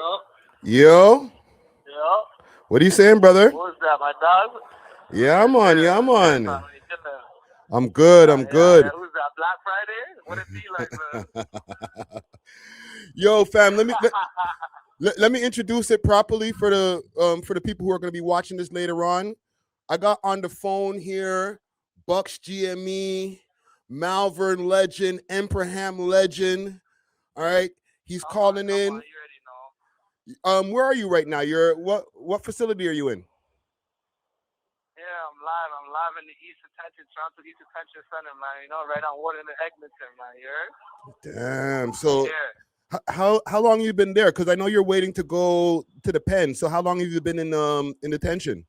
Yo. Yo. Yo. What are you saying, brother? Who's that, my dog? Yeah, I'm on. Yeah, I'm on. I'm Yeah, good. I'm good. Who's that? Black Friday? What it be like, Yo, fam, let me introduce it properly for the people who are going to be watching this later on. I got on the phone here Bucks GME, Malvern legend, Emperham legend. All right, he's calling in. You already know. Where are you right now? You're what facility are you in? Yeah, I'm live in the East Attention, Toronto East Attention Center, man. You know, right on Wood in the Eglinton, man. You heard? Damn. So Yeah. how long you been there? Because I know you're waiting to go to the pen. So how long have you been in detention?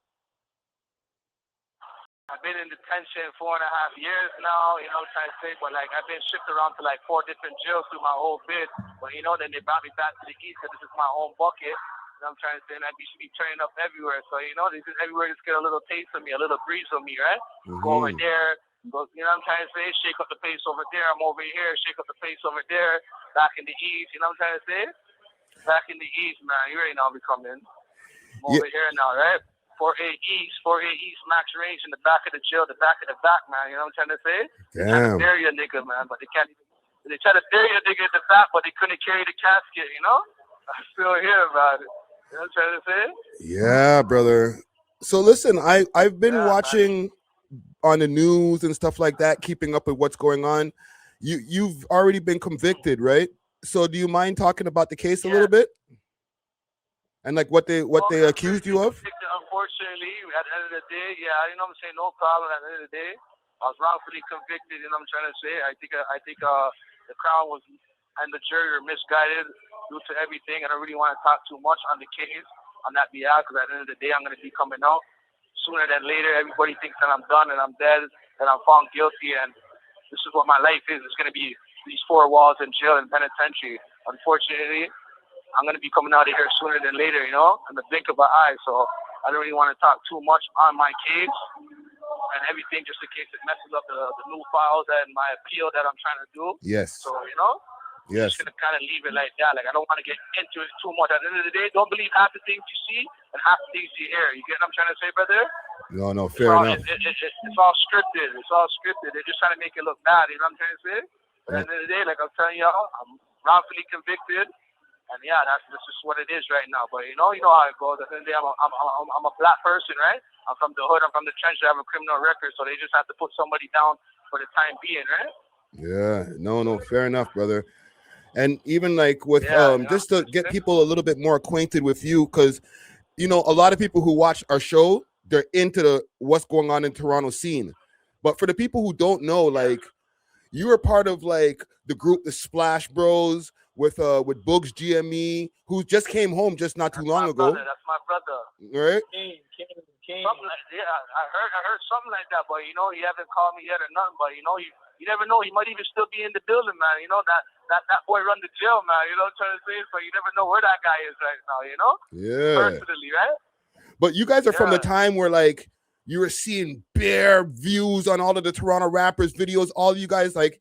I've been in detention 4.5 years now, you know what I'm trying to say, but like I've been shipped around to like 4 different jails through my whole bid. But you know, then they brought me back to the East, so this is my own bucket. You know what I'm trying to say, and I should be turning up everywhere. So you know, this is everywhere just get a little taste of me, a little breeze of me, right? Mm-hmm. Go over there, go, you know what I'm trying to say, shake up the pace over there, I'm over here, shake up the pace over there, back in the East, you know what I'm trying to say? Back in the East, man, you already know I'll be coming. I'm over here now, right? 4A East, max range in the back of the jail, the back of the back, man. You know what I'm trying to say? They try to bury a nigga, man, but they can't even. They try to bury a nigga in the back, but they couldn't carry the casket, you know? I still hear about it. You know what I'm trying to say? Yeah, brother. So listen, I've been watching on the news and stuff like that, keeping up with what's going on. You've already been convicted, right? So do you mind talking about the case a little bit? And like what they accused you of? Unfortunately, at the end of the day, yeah, you know what I'm saying, no problem. At the end of the day, I was wrongfully convicted. You know what I'm trying to say. I think the Crown was and the jury were misguided due to everything. I don't really want to talk too much on the case on that behalf because at the end of the day, I'm going to be coming out sooner than later. Everybody thinks that I'm done and I'm dead and I'm found guilty, and this is what my life is. It's going to be these 4 walls in jail and penitentiary. Unfortunately, I'm going to be coming out of here sooner than later, you know, in the blink of an eye. So I don't really want to talk too much on my case and everything just in case it messes up the new files and my appeal that I'm trying to do. Yes. So, you know, I'm just going to kind of leave it like that. Like, I don't want to get into it too much. At the end of the day, don't believe half the things you see and half the things you hear. You get what I'm trying to say, brother? No, fair enough. It's all scripted. It's all scripted. They're just trying to make it look bad. You know what I'm trying to say? But at the end of the day, like I'm telling y'all, I'm wrongfully convicted. And yeah, that's just what it is right now. But you know how it goes. At the end of the day, I'm a black person, right? I'm from the hood. I'm from the trench. I have a criminal record, so they just have to put somebody down for the time being, right? Yeah, no, fair enough, brother. And even like with just to get people a little bit more acquainted with you, because you know a lot of people who watch our show, they're into what's going on in Toronto scene. But for the people who don't know, like you were part of like the group the Splash Bros with Bugs GME, who just came home just not too long ago. That's my brother. Right? King. Something like, I heard something like that, but you know, he haven't called me yet or nothing. But you know, you never know. He might even still be in the building, man. You know that boy run the jail, man. You know what I'm trying to say? So you never know where that guy is right now. You know? Yeah. Personally, right? But you guys are from the time where like you were seeing bare views on all of the Toronto rappers' videos. All of you guys like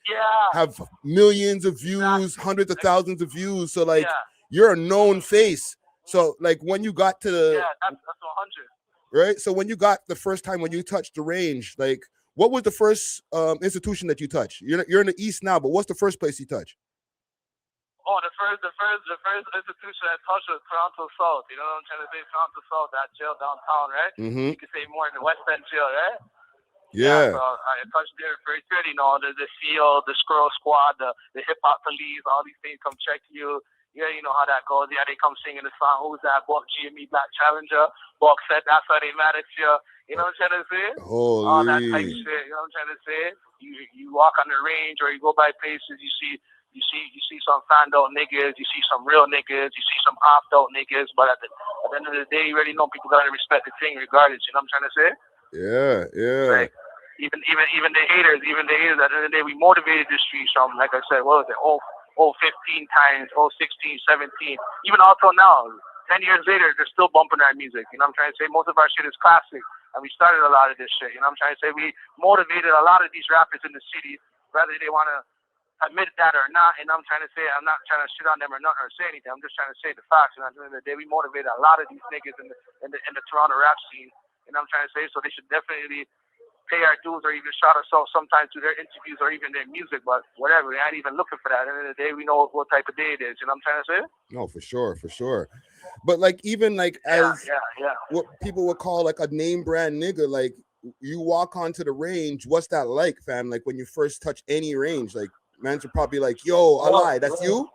have millions of views, hundreds of thousands of views. So like you're a known face. So like when you got to the that's 100. Right? So when you got the first time when you touched the range, like what was the first institution that you touched? You're in the East now, but what's the first place you touched? Oh, the first institution I touched was Toronto South. You know what I'm trying to say? Toronto South, that jail downtown, right? Mm-hmm. You could say more in the West End jail, right? Yeah. So I touched there very good. You know, the SEAL, the Squirrel Squad, the hip hop police, all these things come check you. Yeah, you know how that goes. Yeah, they come singing the song. Who's that? Buck GME Black Challenger. Buck said that's why they mad at you. You know what I'm trying to say? Holy. All that type shit. You know what I'm trying to say? You walk on the range or you go by places. You see some fanned out niggas. You see some real niggas. You see some opt out niggas. But at the end of the day, you already know people gotta respect the thing regardless. You know what I'm trying to say? Yeah. Like, even the haters. At the end of the day, we motivated the streets from, like I said, what was it? 15 times, 16, 17, even until now, 10 years later, they're still bumping our music. You know what I'm trying to say? Most of our shit is classic, and we started a lot of this shit. You know what I'm trying to say? We motivated a lot of these rappers in the city, whether they want to admit that or not, and I'm trying to say, I'm not trying to shit on them or nothing or say anything. I'm just trying to say the facts. And at the end of the day, we motivated a lot of these niggas in the Toronto rap scene. And I'm trying to say, so they should definitely pay our dues or even shout us out sometimes through their interviews or even their music. But whatever, we ain't even looking for that. At the end of the day, we know what type of day it is. You know what I'm trying to say? No, for sure, for sure. But like even like as what people would call like a name brand nigga, like you walk onto the range, what's that like, fam? Like when you first touch any range, like man should probably like, yo, Ali, that's you?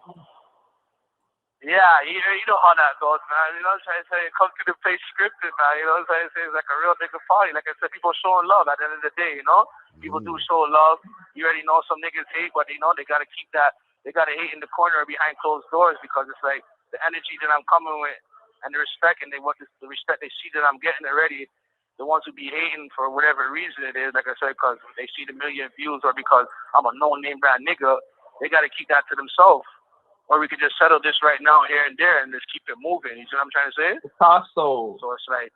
Yeah, you know how that goes, man. You know what I'm trying to say? Come to the place scripted, man. You know what I'm trying to say? It's like a real nigga party. Like I said, people showing love at the end of the day, you know? People do show love. You already know some niggas hate, but you know, they gotta keep that, they gotta hate in the corner or behind closed doors because it's like the energy that I'm coming with and the respect and the respect they see that I'm getting already. The ones who be hating for whatever reason it is, like I said, because they see the million views or because I'm a no-name brand nigga, they got to keep that to themselves. Or we could just settle this right now, here and there, and just keep it moving. You see what I'm trying to say? Picasso. So it's like,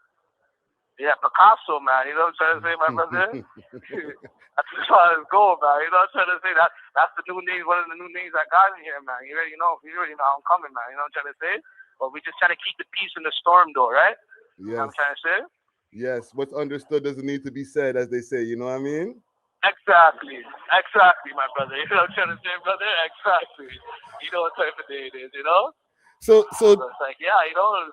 yeah, Picasso, man. You know what I'm trying to say, my brother? That's how it's going, man. You know what I'm trying to say? That's the new name, one of the new names I got in here, man. You already know I'm coming, man. You know what I'm trying to say? But we just trying to keep the peace in the storm, though, right? Yes. You know what I'm trying to say? Yes, what's understood doesn't need to be said, as they say. You know what I mean? Exactly, my brother. You know what I'm trying to say, brother? Exactly. You know what type of day it is, you know? So it's like, yeah, you know.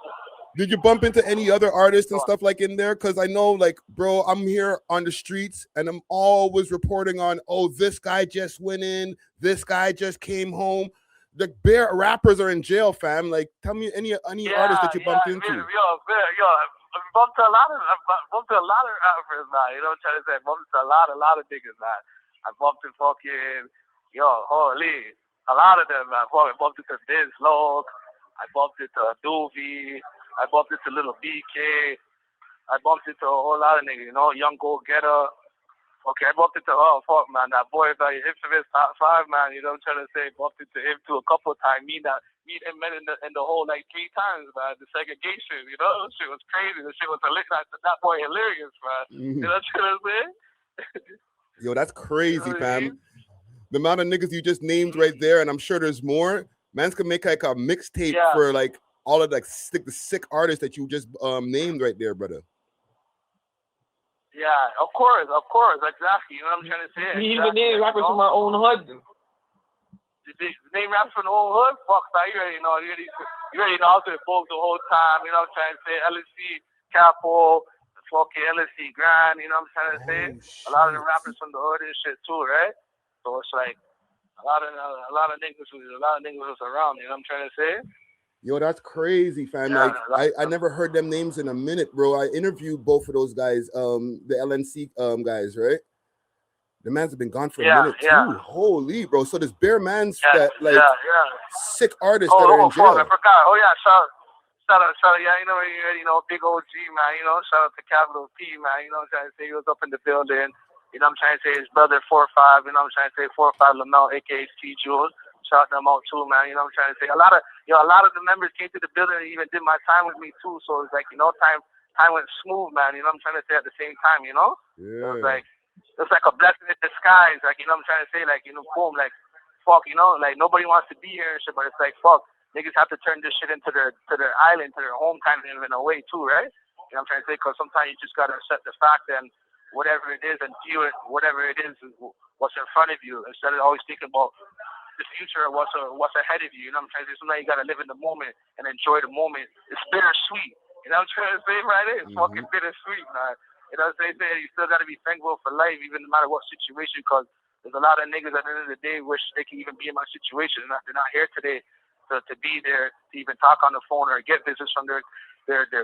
Did you bump into any other artists and stuff like in there? Because I know, like, bro, I'm here on the streets and I'm always reporting on, oh, this guy just went in, this guy just came home. The bare rappers are in jail, fam. Like, tell me any artists that you bumped into. I bumped to a lot of rappers, man. You know what I'm trying to say? I bumped to a lot of niggas, man. I bumped to fucking, holy, a lot of them, man. I bumped into Biz Log. I bumped into Doovie. I bumped into Little BK. I bumped into a whole lot of niggas, you know, Young Go Getter. Okay, I bumped into, man, that boy, that infamous top 5, man, you know what I'm trying to say? Bumped into him too a couple of times. Meet him in the whole, like, 3 times, man, the segregation, you know? Shit was crazy. The shit was hilarious. That boy hilarious, man. You know what I'm trying to say? Yo, that's crazy, fam. The amount of niggas you just named right there, and I'm sure there's more. Man's could make, like, a mixtape for, like, all of, like, the sick artists that you just named right there, brother. Yeah, of course, exactly. You know what I'm trying to say? He even named rappers from my own hood. Name rappers from the old hood? Fuck that, you already know. You already know how to evolve the whole time. You know what I'm trying to say? LSC, Capo, fucking LSC Grand. You know what I'm trying to say? A lot of the rappers from the hood and shit too, right? So it's like a lot of niggas was around. You know what I'm trying to say? Yo, that's crazy, fam. Yeah, like I never heard them names in a minute, bro. I interviewed both of those guys, the LNC guys, right? The man's have been gone for a minute too. Holy, bro. So there's bare mans that like sick artists that are in jail. I forgot. Oh yeah, shout out, yeah, you know, big OG, man, you know, shout out to Capital P, man, you know what I'm trying to say? He was up in the building, you know what I'm trying to say? His brother 4-5, you know what I'm trying to say? 4-5 Lamel, aka T Jules. Shout them out too, man. You know what I'm trying to say? A lot of the members came to the building and even did my time with me too. So it's like, you know, time went smooth, man. You know what I'm trying to say? At the same time, you know? Yeah. So it's like a blessing in disguise. Like, you know what I'm trying to say? Like, you know, boom, like, fuck, you know, like nobody wants to be here and shit, but it's like, fuck, niggas have to turn this shit into their island, to their home kind of in a way too, right? You know what I'm trying to say? Because sometimes you just gotta accept the fact and whatever it is and view it, whatever it is what's in front of you, instead of always thinking about the future or what's ahead of you. You know what I'm trying to say? Sometimes you gotta live in the moment and enjoy the moment. It's bittersweet. You know what I'm trying to say, right? It's fucking bittersweet, man. You know what I'm saying? You still gotta be thankful for life, even no matter what situation, because there's a lot of niggas at the end of the day wish they can even be in my situation, and they're not here today to be there to even talk on the phone or get visits from their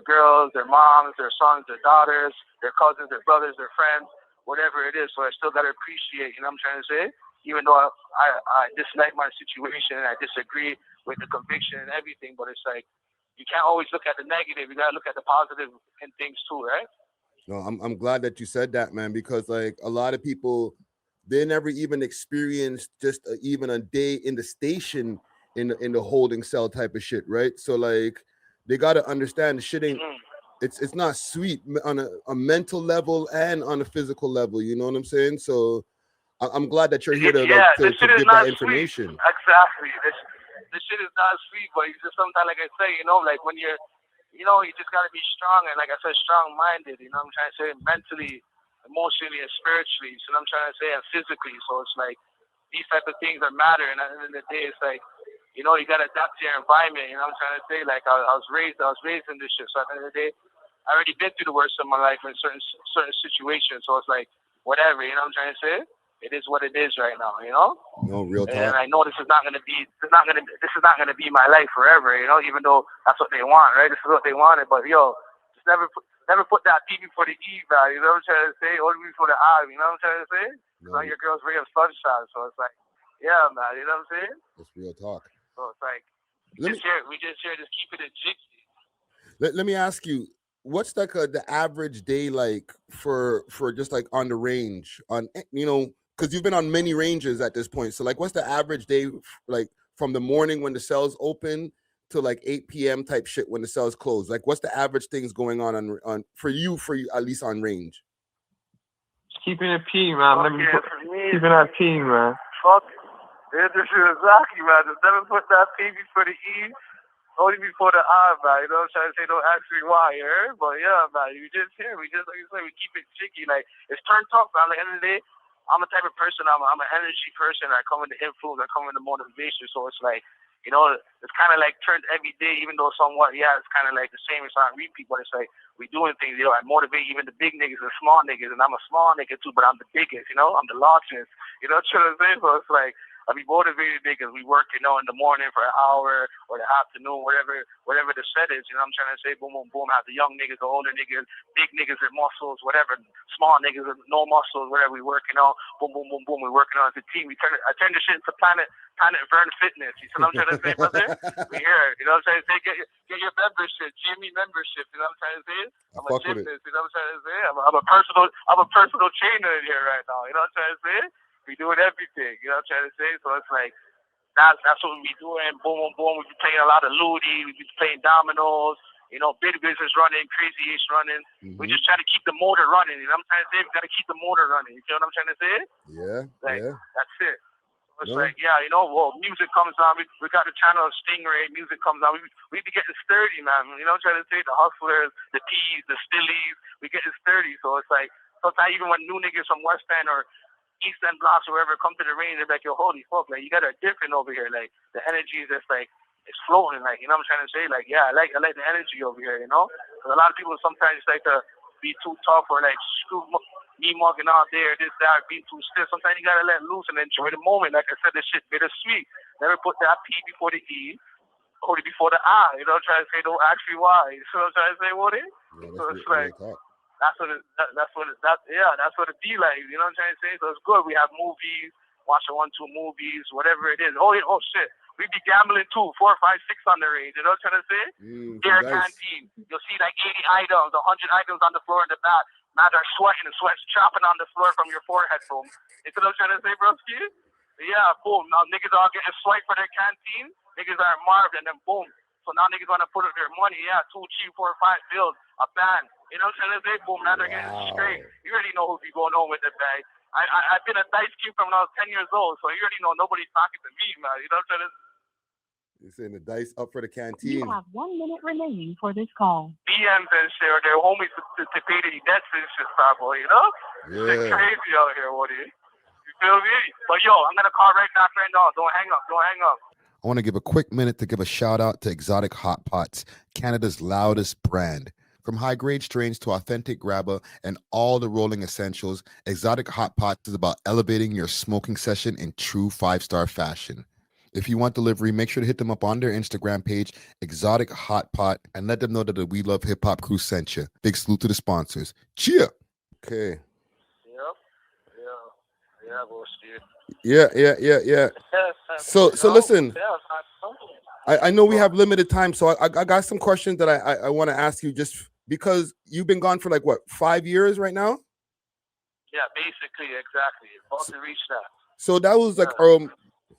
girls, their moms, their sons, their daughters, their cousins, their brothers, their friends, whatever it is. So I still gotta appreciate. You know what I'm trying to say? Even though I dislike my situation and I disagree with the conviction and everything, but it's like you can't always look at the negative. You gotta look at the positive in things too, right? No, I'm glad that you said that, man, because like a lot of people, they never even experienced just even a day in the station in the holding cell type of shit, right? So like they gotta understand the shit ain't. It's not sweet on a mental level and on a physical level. You know what I'm saying? So I'm glad that you're here to this shit give is not that information. Sweet. Exactly. This shit is not sweet, but you just sometimes, like I say, you know, like when you're, you know, you just gotta be strong and, like I said, strong-minded. You know what I'm trying to say? Mentally, emotionally, and spiritually. So I'm trying to say, and physically. So it's like these type of things that matter. And at the end of the day, it's like, you know, you gotta adapt to your environment. You know what I'm trying to say? Like I was raised in this shit. So at the end of the day, I already been through the worst of my life in certain situations. So it's like whatever. You know what I'm trying to say? It is what it is right now, you know. No, real talk. And I know this is not gonna be my life forever, you know. Even though that's what they want, right? This is what they wanted, but yo, just never put that P before the E, man. You know what I'm trying to say? Or before the I. You know what I'm trying to say? No. Your girl's ray of sunshine, so it's like, yeah, man. You know what I'm saying? It's real talk. So it's like we just keep it a jiggy. Let me ask you, what's like the average day like for just like on the range, on, you know, because you've been on many ranges at this point. So like, what's the average day like from the morning when the cells open to like 8 p.m. type shit when the cells close? Like, what's the average things going on for you at least on range? Keeping it P, man. Keeping that P, man. Fuck. This is exactly, man. Just never put that P before the E. Only before the I, man. You know what I'm trying to say? Don't ask me why, you heard? But yeah, man, you just here. We just, like you said, we keep it jiggy. Like, it's turn talk, man. At the end of the day, I'm a type of person, I'm an energy person. I come with the influence, I come with the motivation. So it's like, you know, it's kind of like turned every day, even though somewhat, yeah, it's kind of like the same. It's not repeat, but it's like we doing things, you know. I motivate even the big niggas and small niggas, and I'm a small nigga too, but I'm the biggest, you know. I'm the largest, you know what I'm saying? So it's like, I be motivated because we work, you know, in the morning for an hour or the afternoon, whatever the set is, you know what I'm trying to say? Boom, boom, boom. Have the young niggas, the older niggas, big niggas with muscles, whatever, small niggas with no muscles, whatever we working on. Boom, boom, boom, boom. We working on as a team. I turn this shit into Planet Vern Fitness. You see what I'm trying to say, brother? We here. You know what I'm trying to say? Get your membership, GME membership. You know what I'm trying to say? I'm a gymnast. You know what I'm trying to say? I'm a personal trainer in here right now. You know what I'm trying to say? We doing everything, you know what I'm trying to say? So it's like, that's what we be doing. Boom, boom, boom. We be playing a lot of Ludi. We be playing dominoes. You know, big business running, crazy ish running. Mm-hmm. We just try to keep the motor running. You know what I'm trying to say? We got to keep the motor running. You know what I'm trying to say? Yeah, like, that's it. So it's like, yeah, you know, well, music comes on. We got the channel of Stingray. Music comes on. We be getting sturdy, man. You know what I'm trying to say? The hustlers, the T's, the Stillies. We getting sturdy. So it's like, sometimes even when new niggas from West End or East End blocks or wherever come to the range, they're like, yo, holy fuck, like, you got a different over here. Like, the energy is just like, it's floating. Like, you know what I'm trying to say? Like, yeah, I like the energy over here, you know? Because a lot of people sometimes like to be too tough or like screw me mugging out there, this, that, being too stiff. Sometimes you gotta let loose and enjoy the moment. Like I said, this shit bittersweet. Never put that P before the E, only before the I. You know what I'm trying to say? Don't ask me why. You know what I'm trying to say, Woody? Yeah, so it's like, that's what it be like. You know what I'm trying to say? So it's good. We have movies, watching 1, 2 movies, whatever it is. Oh shit. We be gambling too, 4, 5, 6 on the range. You know what I'm trying to say? Beer canteen. You'll see like 80 items, 100 items on the floor in the back. Now they're sweating chopping on the floor from your forehead, boom. You know what I'm trying to say, broski? Yeah, boom. Now niggas all getting swiped for their canteen. Niggas are marved, and then boom. So now niggas want to put up their money. Yeah, 2, 3, 4, 5 bills, a band. You know what I'm trying to say? Boom, now they're getting straight. You already know who be going on with the bag. I've been a dice cube from when I was 10 years old, so you already know nobody's talking to me, man. You know what I'm trying to say? You're saying the dice up for the canteen. You have 1 minute remaining for this call. BMs and shit, or their homies to pay the debts and shit, boy, you know? Yeah. It's crazy out here, Woody. You feel me? But yo, I'm going to call right now, friend. No, don't hang up. I want to give a quick minute to give a shout out to Exotic Hot Pots, Canada's loudest brand. From high-grade strains to authentic grabber and all the rolling essentials, Exotic Hot Pots is about elevating your smoking session in true 5-star fashion. If you want delivery, make sure to hit them up on their Instagram page, Exotic Hot Pot, and let them know that the We Love Hip Hop crew sent you. Big salute to the sponsors. Cheer! Okay. Yeah, bullshit. Yeah. So listen, I know we have limited time, so I got some questions that I want to ask you, just because you've been gone for like what, 5 years right now? Yeah, basically, exactly. About to reach that. So that was like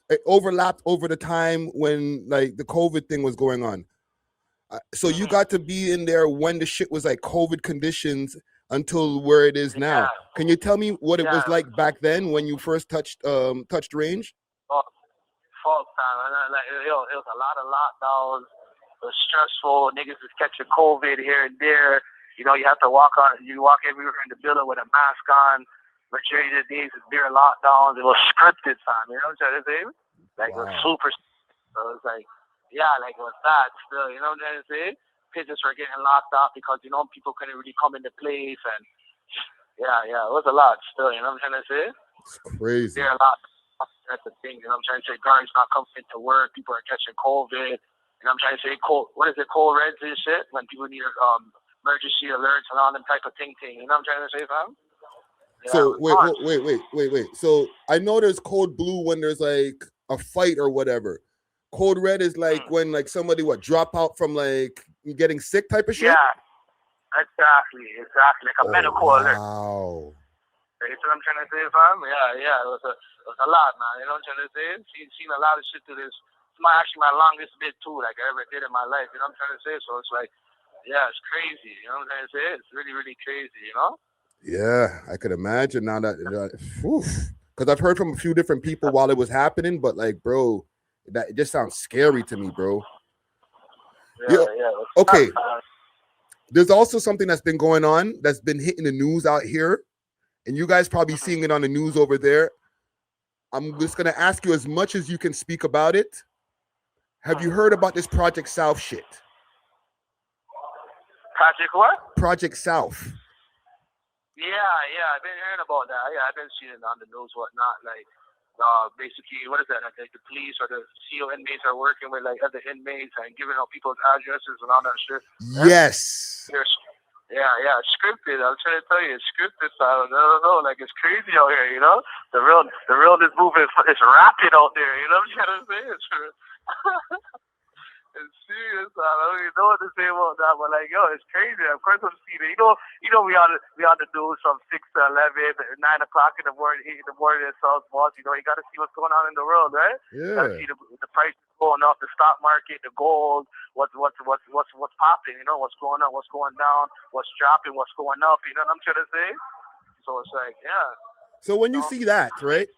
it overlapped over the time when like the COVID thing was going on. So you got to be in there when the shit was like COVID conditions. until where it is now. Yeah. Can you tell me what it was like back then when you first touched range? Oh, fuck, man. Like, it was a lot of lockdowns. It was stressful. Niggas was catching COVID here and there. You know, you walk everywhere in the building with a mask on. Majority of the days is bare lockdowns. It was scripted, fam. You know what I'm trying to say? Like, wow. It was super. So it was like, yeah, like it was that still. You know what I'm trying to say? Business were getting locked up because, you know, people couldn't really come into place. And yeah, it was a lot still. You know what I'm trying to say? It's crazy. There are a lot. That's the thing. You know what I'm trying to say? Guards not coming into work. People are catching COVID. And I'm trying to say, cold reds and shit, when people need emergency alerts and all them type of thing. You know what I'm trying to say, fam? Yeah, so wait. So I know there's code blue when there's like a fight or whatever. Code red is like when like somebody drop out from like getting sick type of shit. Yeah, exactly. Like a medical alert. Wow. You know what I'm trying to say, fam? Yeah. It was a lot, man. You know what I'm trying to say? Seen a lot of shit to this. It's my longest bit too, like I ever did in my life. You know what I'm trying to say? So it's like, yeah, it's crazy. You know what I'm trying to say? It's really, really crazy. You know? Yeah, I could imagine now that, because I've heard from a few different people while it was happening, but like, bro, that it just sounds scary to me, bro. Yeah. Okay. There's also something that's been going on that's been hitting the news out here, and you guys probably seeing it on the news over there. I'm just gonna ask you as much as you can speak about it. Have you heard about this Project South shit? Project what? Project South. Yeah, I've been hearing about that. Yeah, I've been seeing it on the news, whatnot. Like, basically, what is that? Like the police or the CO inmates are working with like other inmates and giving out people's addresses and all that shit. Yes. Yeah, scripted. I'm trying to tell you, it's scripted. So I don't know, like it's crazy out here. You know, the realness movement is rapid out there. You know what I'm trying to say? It's It's serious. I don't even know what to say about that, but like, yo, it's crazy. Of course, I'm seeing it. You know, we on the news from 6 to 11, 9 o'clock in the morning, 8 in the morning in South Boston. You know, you got to see what's going on in the world, right? Yeah. You got to see the prices going up, the stock market, the gold, what's popping. You know, what's going up, what's going down, what's dropping, what's going up. You know what I'm trying to say? So it's like, yeah. So when you see that, right?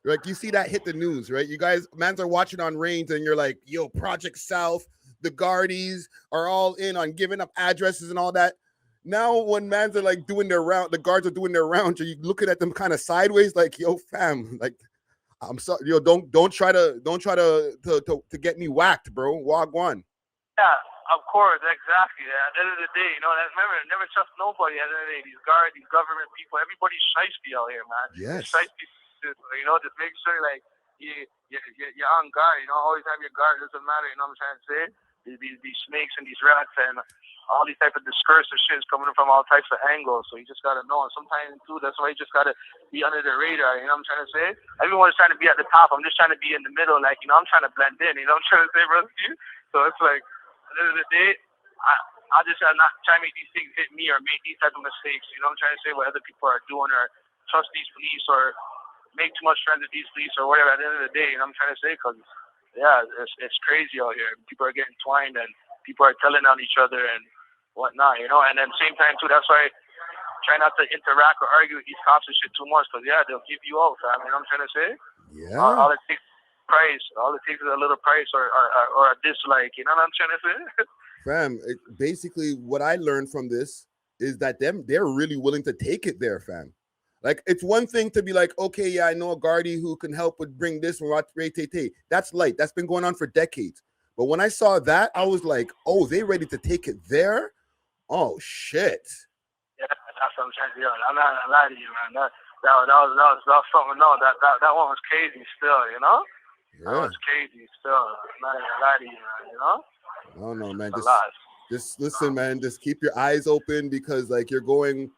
Like you see that hit the news, right? You guys, mans are watching on Range, and you're like, yo, Project South, the Guardies are all in on giving up addresses and all that. Now, when mans are like doing their round, the guards are doing their rounds, are you looking at them kind of sideways, like, yo, fam, like, I'm sorry, yo, don't try to get me whacked, bro. Wagwan. Yeah, of course, exactly. At the end of the day, you know, remember, never trust nobody. At the end of the day, these guards, these government people, everybody's shiesty out here, man. Yes. Shiesty. You know, just make sure like you're on guard. You know, always have your guard. It doesn't matter. You know what I'm trying to say? These snakes and these rats and all these type of discursive shit is coming from all types of angles. So you just gotta know. And sometimes too, that's why you just gotta be under the radar. You know what I'm trying to say? Everyone's trying to be at the top. I'm just trying to be in the middle. Like, you know, I'm trying to blend in. You know what I'm trying to say, bro? So it's like at the end of the day, I just not try to make these things hit me or make these type of mistakes. You know what I'm trying to say? What other people are doing or trust these police or make too much friends with these police or whatever. At the end of the day, you know what I'm trying to say? Because, yeah, it's crazy out here. People are getting twined and people are telling on each other and whatnot, you know? And then same time, too, that's why I try not to interact or argue with these cops and shit too much because, yeah, they'll give you out, fam. You know what I'm trying to say? Yeah. All it takes is price. All it takes is a little price or a dislike. You know what I'm trying to say? Fam, basically what I learned from this is that they're really willing to take it there, fam. Like, it's one thing to be like, okay, yeah, I know a guardie who can help with bring this from that's light. That's been going on for decades. But when I saw that, I was like, oh, they ready to take it there? Oh, shit. Yeah, that's what I'm trying to do. I'm not gonna lie to you, man. That was something. No, that one was crazy still, you know? Yeah. That was crazy still. I'm not gonna lie to you, man, you know? I don't know, man. Just listen, man. Just keep your eyes open because, like, you're going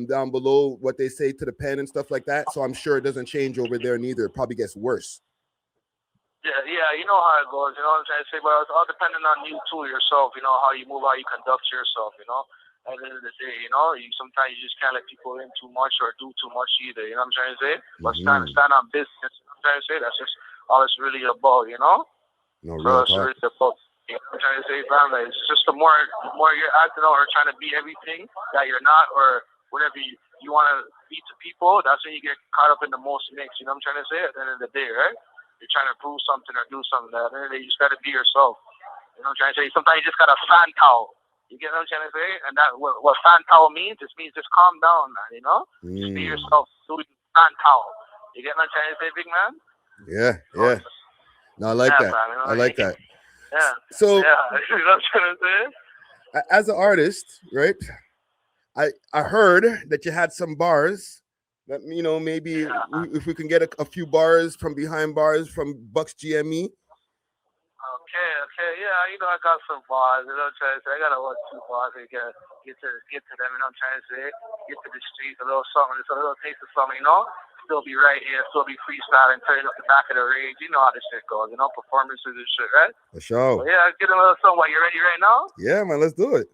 down below what they say to the pen and stuff like that. So I'm sure it doesn't change over there neither. It probably gets worse. Yeah, you know how it goes. You know what I'm trying to say? But it's all depending on you too, yourself. You know how you move, how you conduct yourself. You know, at the end of the day, you know, sometimes you just can't let people in too much or do too much either. You know what I'm trying to say? But stand on business. You know what I'm trying to say? That's just all it's really about. You know. No, so it's really about. You know what I'm trying to say, fam? Like, it's just the more you're acting out or trying to be everything that you're not, or whatever you want to be to people, that's when you get caught up in the most mix. You know what I'm trying to say? At the end of the day, right? You're trying to prove something or do something. At the end of the day, you just got to be yourself. You know what I'm trying to say? Sometimes you just got to fan towel. You get what I'm trying to say? And that what fan towel means, just means just calm down, man, you know? Just be yourself. Do fan towel. You get what I'm trying to say, big man? Yeah, yeah. No, I like that. Man, you know, I like that. Yeah. So, yeah, you know what I'm trying to say? As an artist, right? I heard that you had some bars. That, you know, maybe if we can get a few bars from behind bars from Bucks GME. Okay, yeah, you know, I got some bars, you know what I'm trying to say? I got 2 bars to get to them, you know what I'm trying to say? Get to the streets, a little something, just a little taste of something, you know? Still be right here, still be freestyling, turning up the back of the range, you know how this shit goes, you know, performances and shit, right? For sure. But yeah, get a little something. What, you ready right now? Yeah, man, let's do it.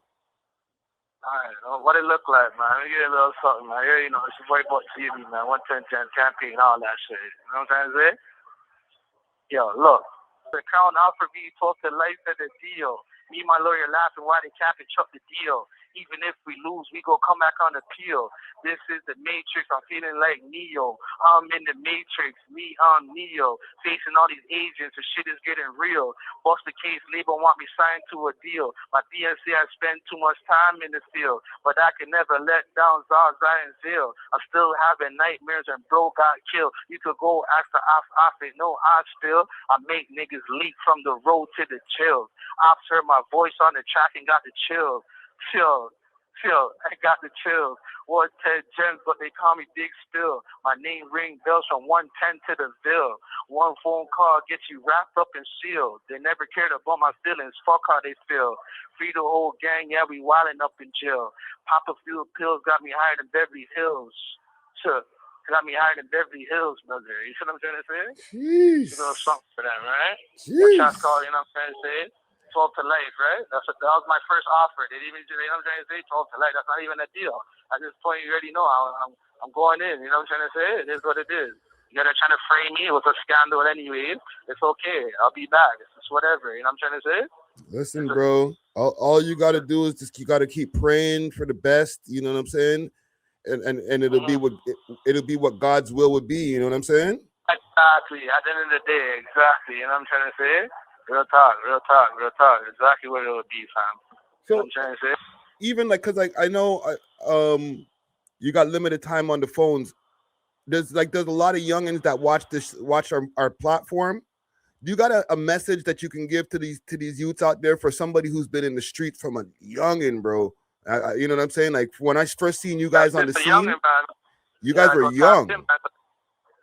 Alright, what it look like, man? Let me get a little something, man. You know, it's your boy Buck TV, man. 110 campaign, all that shit. You know what I'm trying to say? Yo, look. The crown out for me, talk the life of the deal. Me and my lawyer laughing why they cap and chuck the deal. Even if we lose, we go come back on appeal. This is the Matrix. I'm feeling like Neo. I'm in the Matrix. Me, I'm Neo. Facing all these agents, the shit is getting real. Bust the case, label want me signed to a deal. My DNC, I spend too much time in the field, but I can never let down Zaza and Zil. I'm still having nightmares and bro got killed. You could go ask the off it, no I still. I make niggas leap from the road to the chill. Ops heard my voice on the track and got the chills. Chill, I got the chills. 110 gems, but they call me Big Spill. My name ring bells from 110 to the Ville. One phone call gets you wrapped up and sealed. They never cared about my feelings, fuck how they feel. Free the whole gang, yeah, we wildin' up in jail. Pop a few pills, got me higher than Beverly Hills. Got me higher than Beverly Hills, brother. You see what I'm trying to say? Jeez. You know something for them, right? Jeez. Shots called, you know what I'm trying to say? 12 to life, right? That was my first offer. They didn't even, you know what I'm trying to say? 12 to life. That's not even a deal. At this point, you already know I'm going in. You know what I'm trying to say? It is what it is. You guys are trying to frame me with a scandal anyway. It's okay. I'll be back. It's just whatever. You know what I'm trying to say? Listen, bro. All you got to do is just you got to keep praying for the best. You know what I'm saying? And it'll be what God's will would be. You know what I'm saying? Exactly. At the end of the day, exactly. You know what I'm trying to say? Real talk. Exactly what it would be, fam. So, you know what I'm trying to say? Even like, cause I know you got limited time on the phones. There's a lot of youngins that watch our platform. Do you got a message that you can give to these youths out there for somebody who's been in the street from a youngin, bro? You know what I'm saying? Like when I first seen you guys on the scene, you guys were young.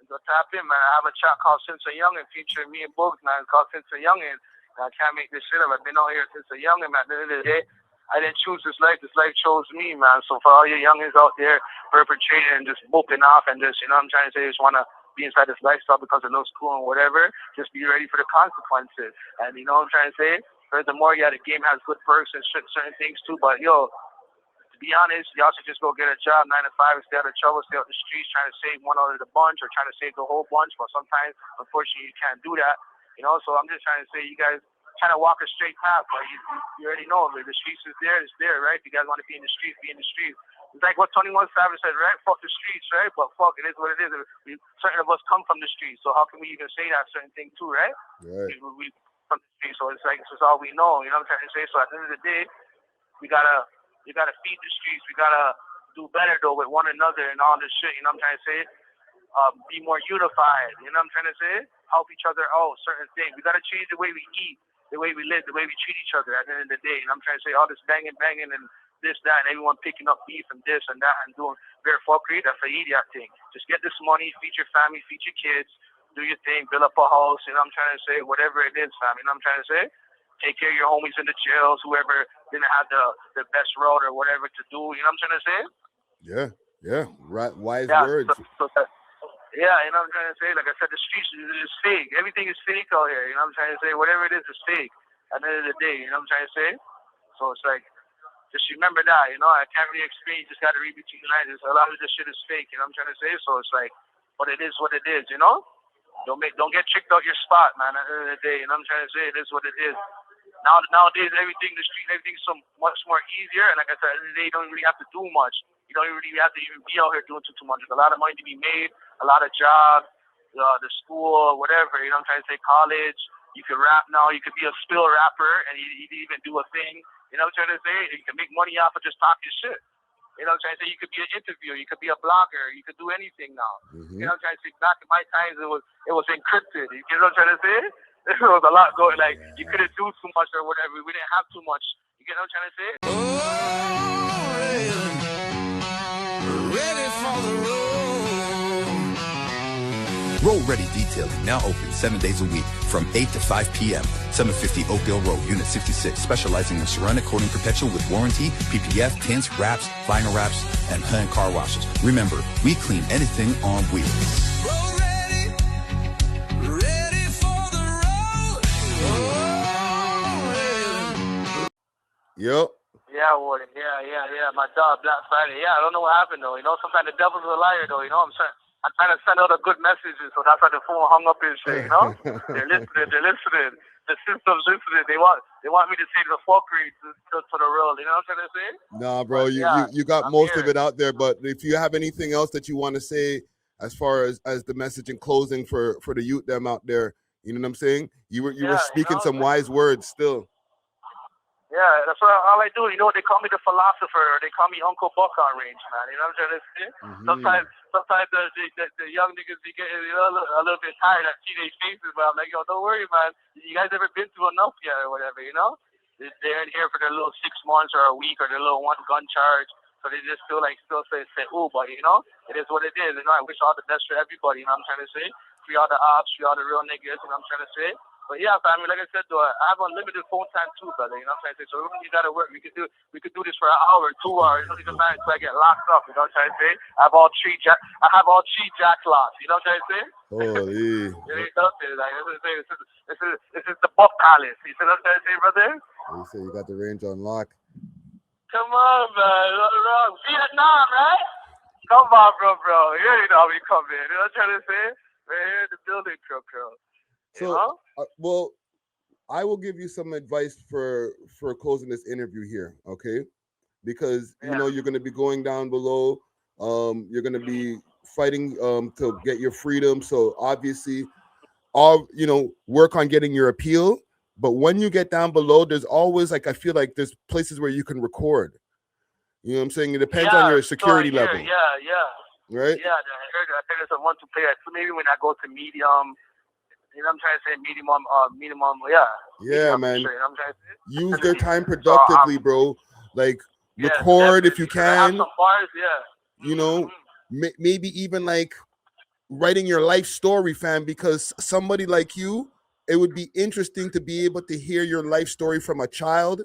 Go tap in, man. I have a track called Since a Youngin' featuring me and Bugs, man. It's called Since a Youngin'. I can't make this shit up. I've been out here since a youngin', man. At the end of the day, I didn't choose this life. This life chose me, man. So for all your youngins out there perpetrating and just whooping off and just, you know what I'm trying to say, just want to be inside this lifestyle because it looks cool and whatever, just be ready for the consequences. And you know what I'm trying to say? Furthermore, yeah, the game has good perks and certain things too, but yo, to be honest, y'all should just go get a job 9 to 5 and stay out of trouble, stay out the streets, trying to save one out of the bunch or trying to save the whole bunch. But sometimes, unfortunately, you can't do that. You know, so I'm just trying to say, you guys trying to walk a straight path. But you already know, the streets is there, it's there, right? If you guys want to be in the streets, be in the streets. It's like what 21 Savage said, right? Fuck the streets, right? But fuck, it is what it is. Certain of us come from the streets, so how can we even say that certain thing too, right? Right. We from the streets, so it's like it's just all we know. You know what I'm trying to say? So at the end of the day, we gotta feed the streets. We gotta do better though with one another and all this shit. You know what I'm trying to say? Be more unified. You know what I'm trying to say? Help each other out. Certain things. We gotta change the way we eat, the way we live, the way we treat each other. At the end of the day, you know what I'm trying to say? All this banging and this, that, and everyone picking up beef and this and that and doing bare fuckery. That's an idiot thing. Just get this money, feed your family, feed your kids, do your thing, build up a house. You know what I'm trying to say? Whatever it is, fam. You know what I'm trying to say? Take care of your homies in the jails, whoever didn't have the best road or whatever to do. You know what I'm trying to say? Yeah. Right. Wise words. Yeah, you know what I'm trying to say? Like I said, the streets is fake. Everything is fake out here. You know what I'm trying to say? Whatever it is fake at the end of the day. You know what I'm trying to say? So it's like, just remember that. You know, I can't really explain. You just got to read between the lines. A lot of this shit is fake. You know what I'm trying to say? So it's like, but it is what it is, you know? Don't get tricked out your spot, man. At the end of the day, you know what I'm trying to say? It is what it is. Nowadays, everything, the street, everything's so much more easier. And like I said, they don't really have to do much. You don't really have to even be out here doing too much. There's a lot of money to be made, a lot of jobs, the school, whatever. You know what I'm trying to say? College. You can rap now. You could be a spill rapper, and you even do a thing. You know what I'm trying to say? You can make money off of just talking shit. You know what I'm trying to say? You could be an interviewer. You could be a blogger. You could do anything now. Mm-hmm. You know what I'm trying to say? Back in my times, it was encrypted. You know what I'm trying to say? There was a lot going. Like, you couldn't do too much or whatever. We didn't have too much. You get what I'm trying to say? Ready for the road. Roll Ready Detailing, now open 7 days a week from 8 to 5 p.m. 750 Oakdale Road, Unit 66, specializing in ceramic coating perpetual with warranty, PPF, tints, wraps, vinyl wraps, and hand car washes. Remember, we clean anything on wheels. Roll ready, ready for the road. Yep. Yeah, Warden. Yeah. My dog, Black Friday. Yeah, I don't know what happened though. You know, sometimes the devil's a liar though. You know, I'm trying to send out a good messages, so that's why the phone hung up and shit. You know, they're listening. The system's listening. They want me to say the fuckery to the world. You know what I'm trying to say? Nah, bro, But, you got I'm most here. of it out there. But if you have anything else that you want to say as far as the message in closing for the youth them out there, you know what I'm saying? You were speaking some wise words still. Yeah, that's what all I do. You know, they call me the philosopher, or they call me Uncle Buck on range, man. You know what I'm trying to say? Mm-hmm. Sometimes the young niggas be getting a little bit tired at teenage faces, but I'm like, yo, don't worry, man. You guys ever been through enough yet, or whatever? You know, they're in here for their little 6 months or a week or their little 1 gun charge, so they just feel like still say, ooh, but you know, it is what it is. You know, I wish all the best for everybody. You know what I'm trying to say? Free all the ops, free all the real niggas. You know what I'm trying to say? But yeah, family, like I said, though, I have unlimited phone time too, brother. You know what I'm trying to say? So when you gotta work, we could do this for an hour, 2 hours. You don't even mind until I get locked up. You know what I'm trying to say? I have all three jack locks. You know what I'm trying to say? Holy. This is the Buck Palace. You see what I'm trying to say, brother? You say you got the range on lock. Come on, man. Nothing wrong. Vietnam, right? Come on, bro. You know how we come in. You know what I'm trying to say? We're here in the building, bro. So, well, I will give you some advice for closing this interview here, okay? Because you know you're going to be going down below. You're going to be fighting to get your freedom. So obviously, work on getting your appeal. But when you get down below, there's always I feel like there's places where you can record. You know what I'm saying? It depends on your security level. Yeah. Right? Yeah, I heard there's a 1-2 player. So maybe when I go to medium. You know what I'm trying to say? Minimum, yeah. Yeah, man. Sure, you know what I'm trying to say? Use their time productively, bro. Like, record if you can. Have some bars, yeah. You know, maybe even like writing your life story, fam, because somebody like you, it would be interesting to be able to hear your life story from a child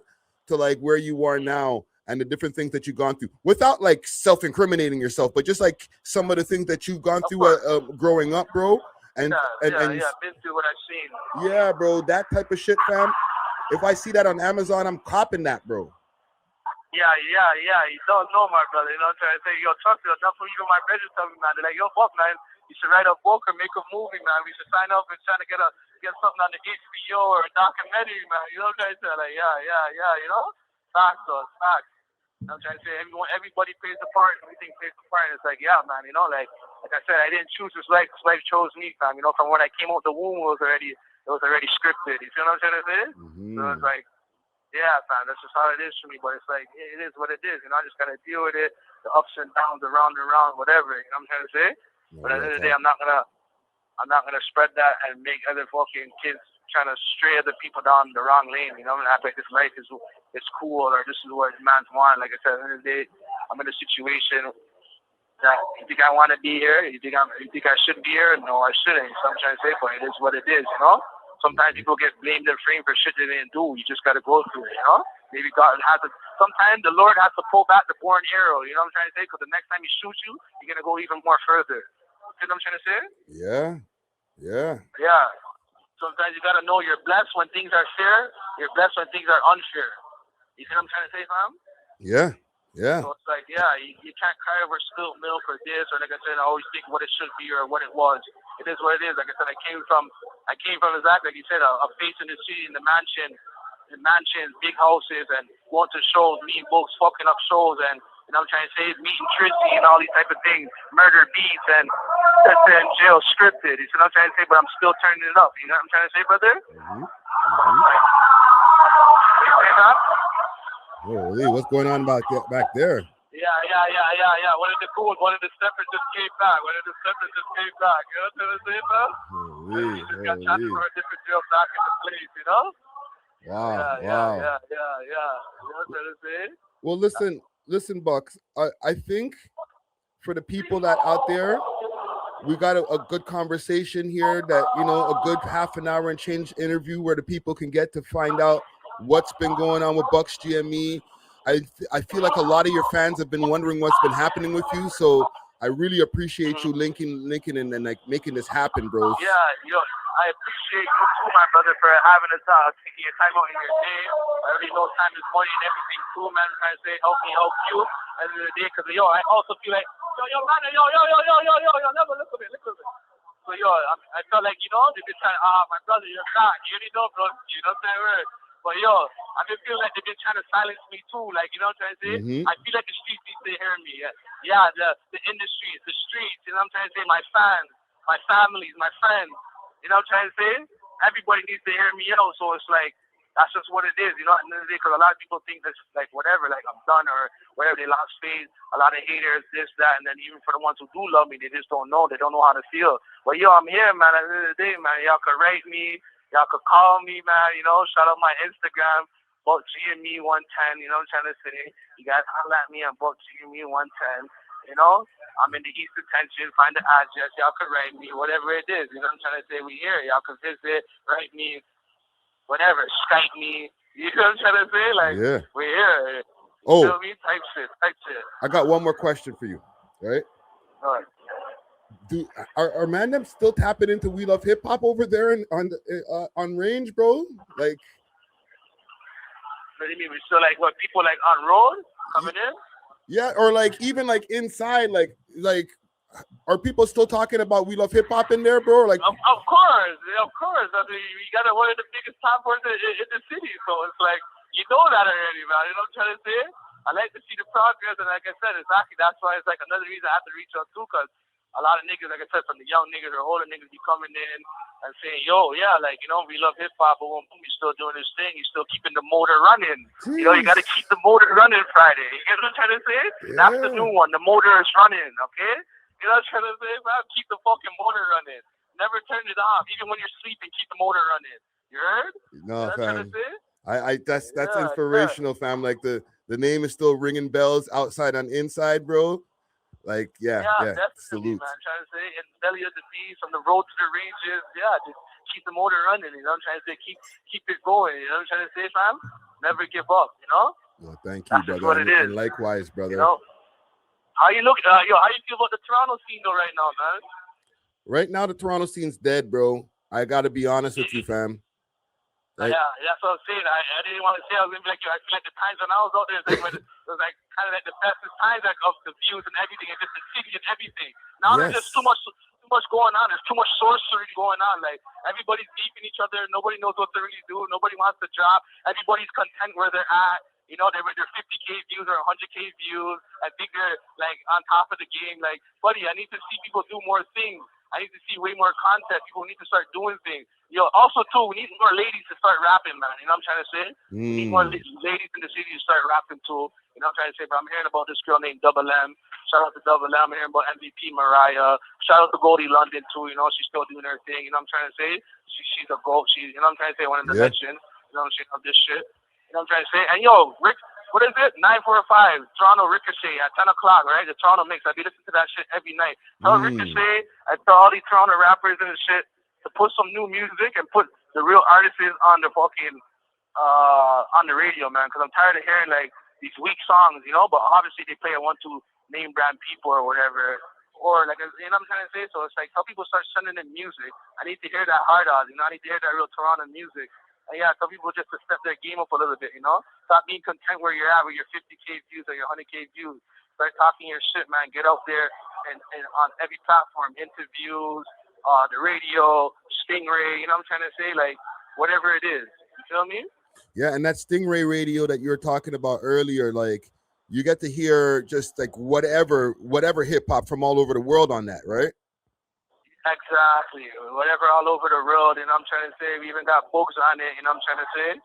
to like where you are now and the different things that you've gone through without like self-incriminating yourself, but just like some of the things that you've gone through growing up, bro. And been through what I've seen. Yeah, bro, that type of shit, fam. If I see that on Amazon, I'm copping that, bro. Yeah. You don't know, my brother. You know what I'm trying to say? Yo, trust me, enough for even my brothers tell me, man. They're like, yo, Buck, man, you should write a book or make a movie, man. We should sign up and try to get something on the HBO or a documentary, man. You know what I'm trying to say? Like, yeah. You know, facts. You know what I'm trying to say? Everybody plays a part. Everything plays a part. And it's like, yeah, man. You know, like I said, I didn't choose this life. This life chose me, fam. You know, from when I came out the womb, it was already scripted. You see what I'm trying to say? Mm-hmm. So it's like, yeah, fam. That's just how it is for me. But it's like, it is what it is. You know, I just gotta deal with it, the ups and downs, the round and round, whatever. You know what I'm trying to say? Yeah, but at the end of the day, I'm not gonna spread that and make other fucking kids trying to stray other people down the wrong lane. You know, I'm gonna act like this life is cool or this is what man's want. Like I said, at the end of the day, I'm in a situation. You think I want to be here? You think I should be here? No, I shouldn't. So I'm trying to say, but it is what it is, you know? Sometimes people get blamed and framed for shit they didn't do. You just got to go through it, you know? Maybe God has to, sometimes the Lord has to pull back the bow and arrow, you know what I'm trying to say? Because the next time he shoots you, you're going to go even more further. You know what I'm trying to say? Yeah. Sometimes you got to know you're blessed when things are fair. You're blessed when things are unfair. You see what I'm trying to say, fam? Yeah. So it's like, you can't cry over spilt milk or this, or like I said, I always think what it should be or what it was. It is what it is. Like I said, I came from exactly like you said, a face in the city, in the mansion, mansions, big houses, and going to shows, meeting folks, fucking up shows, and you know what I'm trying to say, meeting Trizzy and all these type of things, murder beats, and set there in jail scripted. You see what I'm trying to say? But I'm still turning it up. You know what I'm trying to say, brother? Holy, what's going on back there? Yeah. One of the steppers just came back. You know what I'm saying, bro? Holy. Got transferred for a different jail back in the place, you know? Wow. Yeah. You know what I'm saying? Well, listen, Bucks. I think for the people that out there, we got a good conversation here, that, you know, a good half an hour and change interview where the people can get to find out what's been going on with Bucks GME. I feel like a lot of your fans have been wondering what's been happening with you, so I really appreciate you linking and like making this happen, bros. Yeah, I appreciate you too, my brother, for having us taking your time out in your day. I already know time is money and everything too, man. I'm trying to say help me help you at the end of the day, because I also feel like man, never look at it. So I felt like, they've been trying to, my brother, you're back. You already know, bro. You know what I'm saying? But I've been feeling like they've been trying to silence me too. Like, you know what I'm trying to say? I feel like the streets need to hear me. Yeah, the industry, the streets, you know what I'm trying to say? My fans, my families, my friends, you know what I'm trying to say? Everybody needs to hear me out. So it's like, that's just what it is, you know, at the end of the day, because a lot of people think that's like whatever, like I'm done or whatever, they lost faith, a lot of haters, this, that, and then even for the ones who do love me, they just don't know how to feel. But I'm here, man, at the end of the day, man, y'all could write me, y'all could call me, man, shout out my Instagram, Buck GME 110, you know what I'm trying to say? You guys holler at me on Buck GME 110, I'm in the East Detention, find the address, y'all could write me, whatever it is, you know what I'm trying to say? We here, y'all could visit, write me, whatever, Skype me, you know what I'm trying to say? Like, we're here. Oh, you know what I mean? Type shit. I got one more question for you, right? All right. Are man them still tapping into We Love Hip Hop over there on Range, bro? Like, what do you mean? We still like what, people like on road coming in? Yeah, or like even like inside, like are people still talking about We Love Hip Hop in there, bro? Like, of course. I mean, we got one of the biggest platforms in the city, so it's like, you know that already, man. You know what I'm trying to say? I like to see the progress, and like I said, exactly, that's why it's like another reason I have to reach out too, because a lot of niggas, like I said, from the young niggas or older niggas, be coming in and saying, we love hip hop, but when we still doing this thing, you still keeping the motor running. Jeez. You got to keep the motor running Friday. You get what I'm trying to say? Yeah. That's the new one. The motor is running, okay? You know what I'm trying to say, man? Keep the fucking motor running. Never turn it off. Even when you're sleeping, keep the motor running. You heard? No, fam. That's inspirational, fam. Like the name is still ringing bells outside and inside, bro. Like, yeah, definitely, salute. Man. I'm trying to say, in the belly of the beast, from the road to the ranges, just keep the motor running. You know what I'm trying to say? Keep it going. You know what I'm trying to say, fam? Never give up. No, thank you, that's brother. What it is. And likewise, brother. How you look? How you feel about the Toronto scene though right now, man? Right now, the Toronto scene's dead, bro. I gotta be honest with you, fam. Like, yeah, that's what I'm saying. I didn't want to say I was gonna be like, I feel like the times when I was out there, it was like kind of like the best times of the views and everything, and just the city and everything. Now there's just too much going on. There's too much sorcery going on. Like, everybody's beefing each other. Nobody knows what to really do. Nobody wants to drop. Everybody's content where they're at. They're 50K views or 100K views. I think they're like on top of the game. Like, buddy, I need to see people do more things. I need to see way more content. People need to start doing things. Also too, we need more ladies to start rapping, man. You know what I'm trying to say? We need more ladies in the city to start rapping too. You know what I'm trying to say? But I'm hearing about this girl named A.W.O.L. Shout out to A.W.O.L. I'm hearing about MVP Mariah. Shout out to Goldie London too. She's still doing her thing. You know what I'm trying to say? She's a GOAT. She's, you know what I'm trying to say? One of the legends. She know this shit. You know what I'm trying to say? And Rick, what is it? 945 Toronto Ricochet at 10 o'clock, right? The Toronto mix. I be listening to that shit every night. Tell Ricochet, I tell all these Toronto rappers and shit to put some new music and put the real artists on the fucking on the radio, man. Because I'm tired of hearing like these weak songs, But obviously they play 1-2 name brand people or whatever. Or like, you know what I'm trying to say? So it's like, how people start sending in music. I need to hear that hard on, I need to hear that real Toronto music. And tell people just to step their game up a little bit, Stop being content where you're at with your 50K views or your 100K views. Start talking your shit, man. Get out there and on every platform, interviews, the radio, Stingray, you know what I'm trying to say? Like, whatever it is. You feel me? Yeah, and that Stingray radio that you were talking about earlier, like you get to hear just like whatever hip hop from all over the world on that, right? Exactly. Whatever all over the world, you know what I'm trying to say? We even got books on it, you know what I'm trying to say?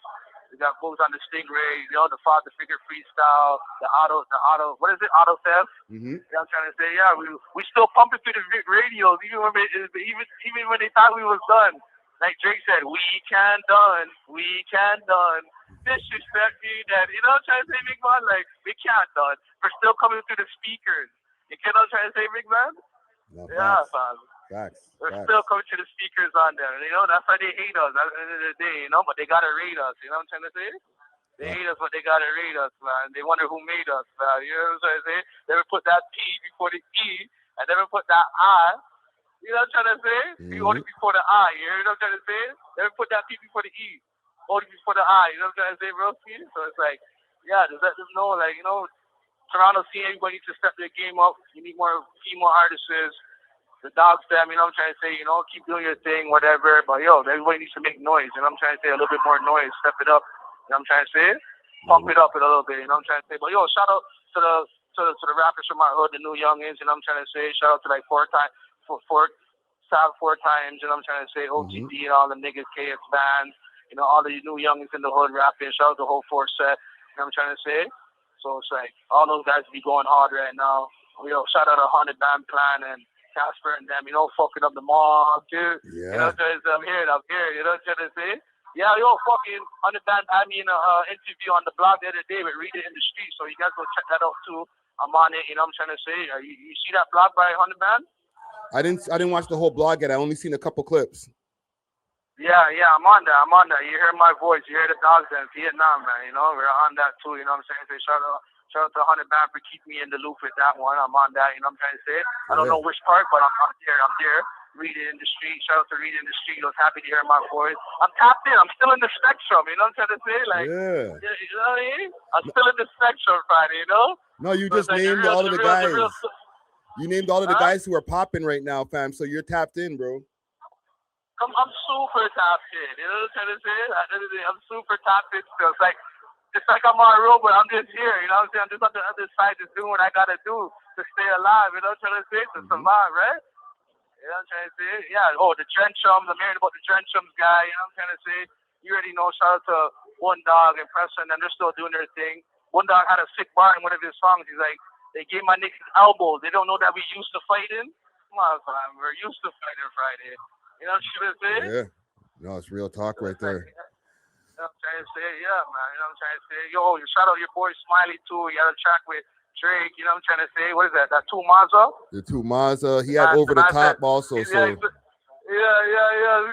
We got books on the Stingray, you know, the Father Figure Freestyle, the auto, what is it? Auto theft. Mm-hmm. You know what I'm trying to say? Yeah, we still pumping through the radios, even when they thought we was done. Like Drake said, we can done. Disrespect me, that, you know what I'm trying to say, big man? Like, we can't done. We're still coming through the speakers. You get what I'm trying to say, big man? No, yeah, fam. Facts. We're still coming to the speakers on there. You know, that's why they hate us at the end of the day, you know, but they gotta rate us, you know what I'm trying to say? They hate us, but they gotta rate us, man. They wonder who made us, man. You know what I'm trying to say? Never put that P before the E, and never put that I. You know what I'm trying to say? Mm-hmm. Only before the I, you know what I'm trying to say? Never put that P before the E. Only before the I, you know what I'm trying to say, bro? So it's like, yeah, just let them know, like, you know, Toronto scene, everybody needs to step their game up. You need more female artists. The dogs, them, you know what I'm trying to say, you know, keep doing your thing, whatever. But yo, everybody needs to make noise, you know what I'm trying to say, a little bit more noise, step it up, you know what I'm trying to say, pump it up a little bit, you know what I'm trying to say. But yo, shout out to the rappers from my hood, the new youngins, you know what I'm trying to say. Shout out to like four times, you know what I'm trying to say, OTD and all the niggas, KX bands, you know, all the new youngins in the hood rapping. Shout out to the whole 4 set, you know what I'm trying to say. So it's like all those guys be going hard right now. Yo, shout out to 100 Band Plan and Casper and them, you know, fucking up the mall, too. Yeah. You know, I'm here, you know what I'm trying to say? Yeah, yo, fucking 100 Band had me in an interview on the blog the other day with Read It in the Street, so you guys go check that out, too. I'm on it, you know what I'm trying to say? You see that blog by 100 Band? I didn't watch the whole blog yet. I only seen a couple clips. Yeah, I'm on that. You hear my voice, you hear the dogs in Vietnam, man, you know? We're on that, too, you know what I'm saying? So shout out to 100 Band for keeping me in the loop with that one. I'm on that, you know what I'm trying to say? I don't know which part, but I'm there. Read It in the Street. Shout out to Read It in the Street. I was happy to hear my voice. I'm tapped in. I'm still in the spectrum, you know what I'm trying to say? Like, you know what I mean? I'm still in the spectrum, Friday, you know? No, you just named all of the guys. You named all of the guys who are popping right now, fam, so you're tapped in, bro. I'm super tapped in, you know what I'm trying to say? I'm super tapped in still. It's like I'm on a road, but I'm just here, you know what I'm saying? I'm just on the other side, just doing what I gotta do to stay alive, you know what I'm trying to say? To survive, right? You know what I'm trying to say? Yeah, the Drenchums, I'm hearing about the Drenchums guy, you know what I'm trying to say? You already know, shout out to One Dog and Preston, and they're still doing their thing. One Dog had a sick bar in one of his songs. He's like, they gave my niggas elbows. They don't know that we used to fighting. Come on, fam. We're used to fighting Friday. You know what I'm trying to say? Yeah. No, it's real talk right there. You know what I'm trying to say? Yeah, man. You know what I'm trying to say? Yo, you shout out your boy Smiley, too. You got a track with Drake. You know what I'm trying to say? What is that? That 2 Mazza? The 2 Mazza. He had Over the Top also. Yeah. We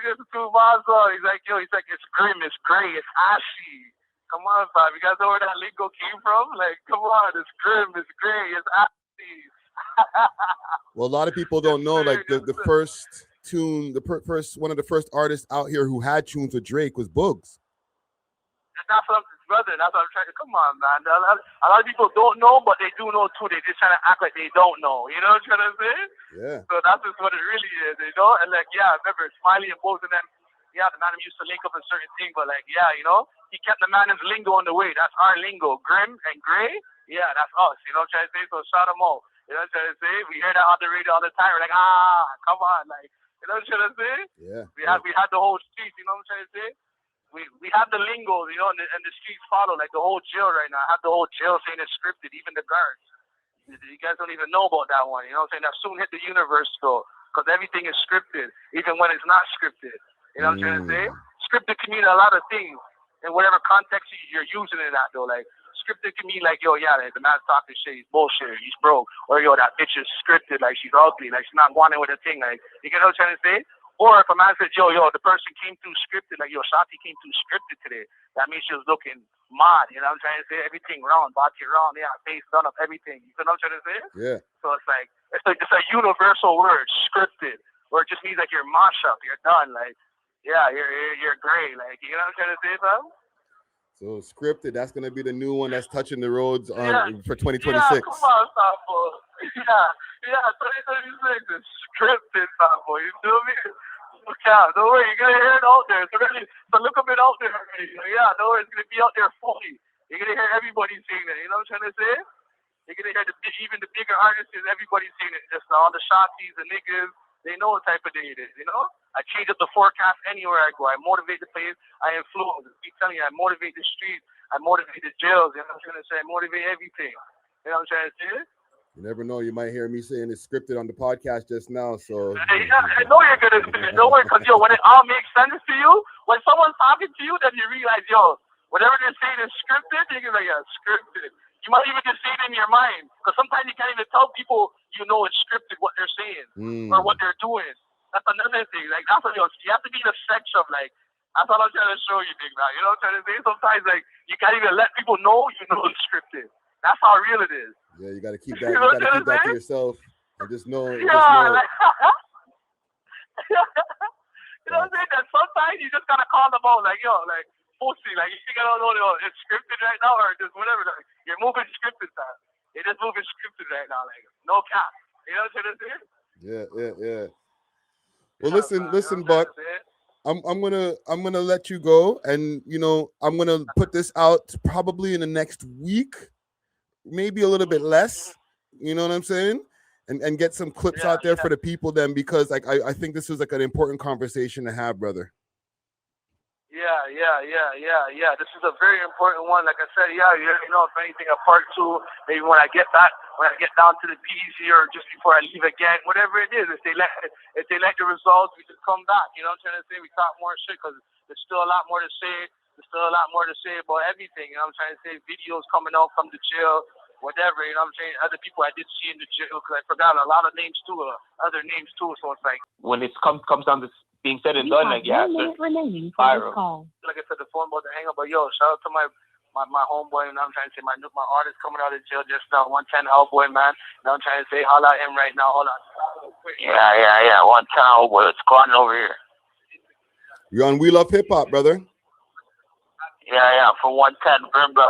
get the 2 Mazza. He's like, it's grim, it's gray, it's ashy. Come on, fam. You guys know where that lingo came from? Like, come on. It's grim, it's gray, it's ashy. Well, a lot of people don't know, like, the first tune, one of the first artists out here who had tunes with Drake was Boogs. That's what I'm trying to, come on, man. A lot of people don't know, but they do know too. They just trying to act like they don't know. You know what I'm trying to say? Yeah. So that's just what it really is, you know? And like, yeah, I remember Smiley and both of them, yeah, the man used to link up a certain thing, but like, yeah, you know, he kept the man's lingo on the way. That's our lingo. Grim and gray, yeah, that's us. You know what I'm trying to say? So shout them out. You know what I'm trying to say? We hear that on the radio all the time. We're like, come on, like, you know what I'm trying to say? Yeah. We had the whole street, you know what I'm trying to say? We have the lingo, you know, and the streets follow, like the whole jail right now. I have the whole jail saying it's scripted, even the guards. You guys don't even know about that one, you know what I'm saying? That soon hit the universe, though, because everything is scripted, even when it's not scripted. You know what I'm trying to say? Scripted can mean a lot of things in whatever context you're using it at, though. Like, scripted can mean like, yo, yeah, like, the man's talking shit, he's bullshit, he's broke. Or, yo, that bitch is scripted, like, she's ugly, like, she's not wanting with a thing. Like, you get what I'm trying to say? Or if a man says, yo, the person came through scripted, like, yo, Shotty came through scripted today, that means she was looking mad, you know what I'm trying to say? Everything round, body round, yeah, face done up, everything. You know what I'm trying to say? Yeah. So it's a universal word, scripted, or it just means like you're mash up, you're done, like, yeah, you're gray, like, you know what I'm trying to say, fam? So scripted, that's gonna be the new one that's touching the roads for 2026. Yeah, come on, Fabo. Yeah, 2026 is scripted, Fabo. You feel me? Yeah, don't worry, you're gonna hear it out there. So look a bit out there already. Yeah, don't worry, it's gonna be out there fully. You're gonna hear everybody saying it. You know what I'm trying to say? You're gonna hear even the bigger artists, everybody saying it. Just all the shotties, the niggas, they know what type of day it is. You know? I change up the forecast anywhere I go. I motivate the place. I influence. I keep telling you, I motivate the streets. I motivate the jails. You know what I'm trying to say? I motivate everything. You know what I'm trying to say? You never know. You might hear me saying it's scripted on the podcast just now. So yeah, I know you're gonna do it. Don't worry, because when it all makes sense to you, when someone's talking to you, then you realize, whatever they're saying is scripted. You're like, yeah, scripted. You might even just say it in your mind, because sometimes you can't even tell people it's scripted what they're saying or what they're doing. That's another thing. Like that's what you have to be in a sex of like. That's all I'm trying to show you, big man. You know what I'm trying to say? Sometimes like you can't even let people know it's scripted. That's how real it is. Yeah, you got to keep that. You got to keep that to yourself and just know. Yeah, you know what I'm saying? That sometimes you just gotta call them out, like pussy, like you gotta know it's scripted right now or just whatever. Like, you're moving scripted, man. You're just moving scripted right now, like no cap. You know what I'm saying? Yeah. Well, listen, Buck. I'm gonna let you go, and I'm gonna put this out probably in the next week, maybe a little bit less. You know what I'm saying? And get some clips out there for the people then, because like I think this was like an important conversation to have, brother. Yeah. This is a very important one. Like I said, if anything, a part 2, maybe when I get down to the PZ or just before I leave again, whatever it is, if they like the results, we just come back. You know what I'm trying to say? We talk more shit because there's still a lot more to say. There's still a lot more to say about everything. You know what I'm trying to say? Videos coming out from the jail, whatever. You know what I'm saying? Other people I did see in the jail, because I forgot a lot of names too, other names too. So it's like when it comes down to being said and done, like remaining for this call. Like I said, the phone about to hang up, but shout out to my homeboy. You know what I'm trying to say? My artist coming out of jail just now, 110 Boy, man. You know what I'm trying to say? Holla at him right now. Hold on. Yeah. 110 Boy. What's going on over here? You're on We Love Hip Hop, brother. Yeah. For 110, Brimba.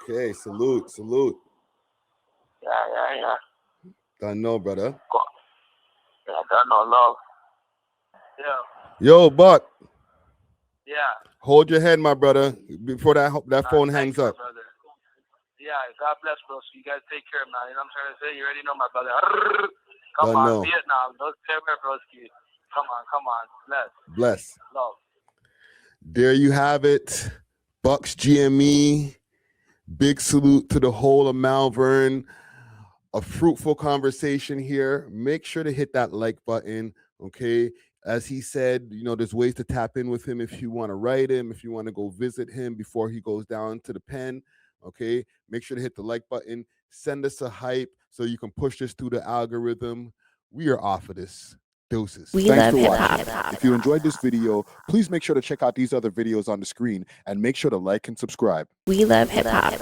Okay, salute. Yeah. Don't know, brother. Yeah, don't know, love. Yeah. Yo, Buck. Yeah. Hold your head, my brother, before that phone hangs up. Brother. Yeah, God bless, bro. So you guys take care, man. You know what I'm trying to say? You already know, my brother. Come on, Vietnam. Those favorite broski. Come on. Bless. Love. There you have it. Buck's GME. Big salute to the whole of Malvern. A fruitful conversation here. Make sure to hit that like button, okay? As he said, there's ways to tap in with him if you want to write him, if you want to go visit him before he goes down to the pen, okay? Make sure to hit the like button. Send us a hype so you can push this through the algorithm. We are off of this. Deuces. Thanks for watching. If you enjoyed this video, please make sure to check out these other videos on the screen and make sure to like and subscribe. We love hip hop.